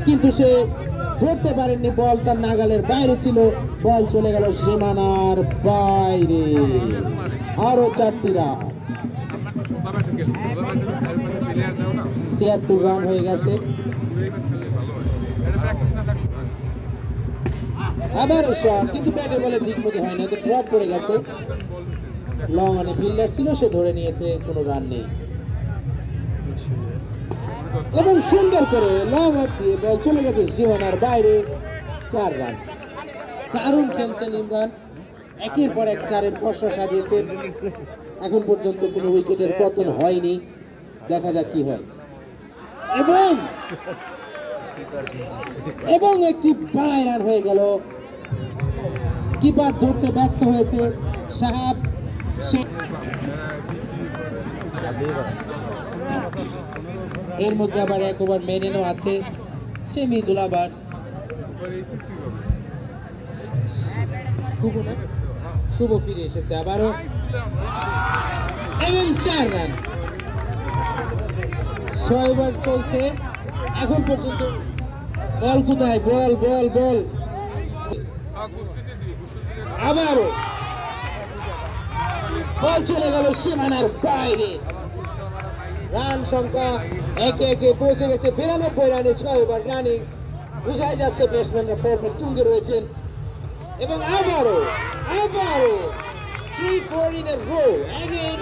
কিন্তু সে ধরতে পারেননি, বল তার নাগালের বাইরে ছিল, বল চলে গেল সীমানার বাইরে। আরো 4টি রান, 76 রান হয়ে গেছে। আবারও শট, কিন্তু ব্যাটে বলে ঠিক মতো হয়নি, হয়তো ড্রপ করে গেছে। লং অনে ফিল্ডার ছিল, সে ধরে নিয়েছে, কোনো রান নেই। এবং সুন্দর করে লং অফ দিয়ে বল চলে গেছে সীমানার বাইরে, 4 রান। দারুণ খেলছেন ইমরান, একের পর এক 4-এর পসরা সাজিয়েছেন। এখন পর্যন্ত কোনো উইকেটের পতন হয়নি, দেখা যাক কি হয়। এবং একটি বাই রান হয়ে গেল। কিপার ধরতে ব্যর্থ হয়েছে সাহাব। এর মধ্যে আবার 1 ওভার মেনেও আছে, সে মৃদুল আবার শুভ ফিরে এসেছে আবারও, এবং 4 রান। 6 ওভার চলছে এখন পর্যন্ত। বল কোথায়? বল বল বল, আবারও বল চলে গেল সীমানার বাইরে। রান সংখ্যা একে একে পৌঁছে গেছে 92 রানে। 6 ওভার রানিং, বোঝাই যাচ্ছে ব্যাটসম্যানরা ফর্মে তুঙ্গে রয়েছেন। এবং আবারও 3-4 in a row, again.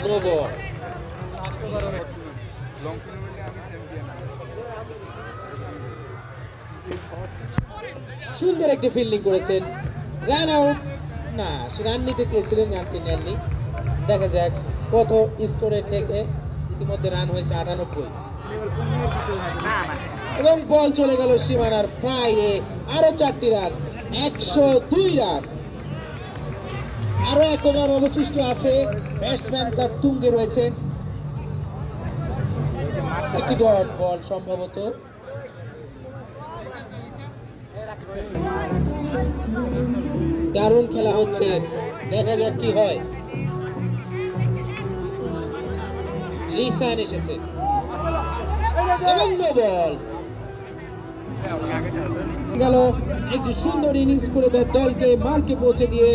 No ball. সুন্দর একটি ফিল্ডিং করেছেন, রান আউট না, রান নিতে চেয়েছিলেন, রানটি নেননি। দেখা যাক কত স্কোরে থেকে। ইতিমধ্যে রান হয়েছে 98 এবং বল চলে গেল সীমানার বাইরে। আরো 4টি রান, 102 রান। আরো 1 ওভার অবশিষ্ট আছে, ব্যাটসম্যান তার তুঙ্গে রয়েছেন। একটি ডট বল সম্ভবত। দারুণ খেলা হচ্ছে, দেখা যাক কি হয়। লিসান এসেছে এবং নো বল গেল। একটি সুন্দর ইনিংস করে দলকে মার্কে পৌঁছে দিয়ে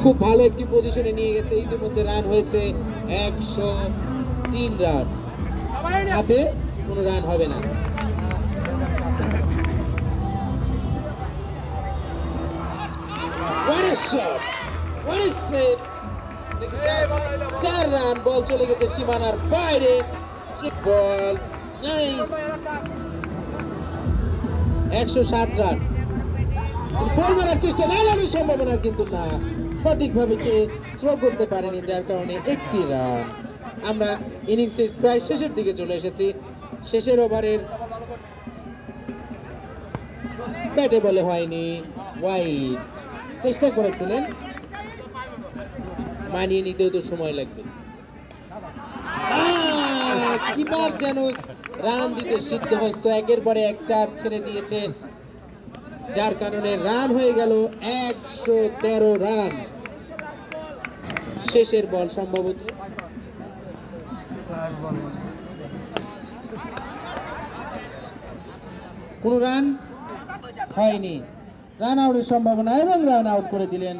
খুব ভালো একটি পজিশনে নিয়ে গেছে। ইতিমধ্যে রান হয়েছে 103 রান, হাতে কোনো রান হবে না। What a shot! What a save! 4 run, বল চলে গেছে সীমানার বাইরে। বল নাইস, 107 রান। 4 মারার চেষ্টা, রানের সম্ভাবনা কিন্তু না, সঠিকভাবে সে থ্রো করতে পারেনি, যার কারণে 1টি রান। আমরা ইনিংসের প্রায় শেষের দিকে চলে এসেছি। শেষের ওভারের ব্যাটে বলে হয়নি, ওয়াইড। চেষ্টা করেছিলেন, মানিয়ে নিতেও তো সময় লাগবে। কিপার যেন রান দিতে সিদ্ধহস্ত, একের পরে 1 4 ছেড়ে দিয়েছে, যার কারণে রান হয়ে গেল 113 রান। শেষের বল সম্ভবত, কোন রান হয়নি, রান আউটের সম্ভাবনা, এবং রান আউট করে দিলেন।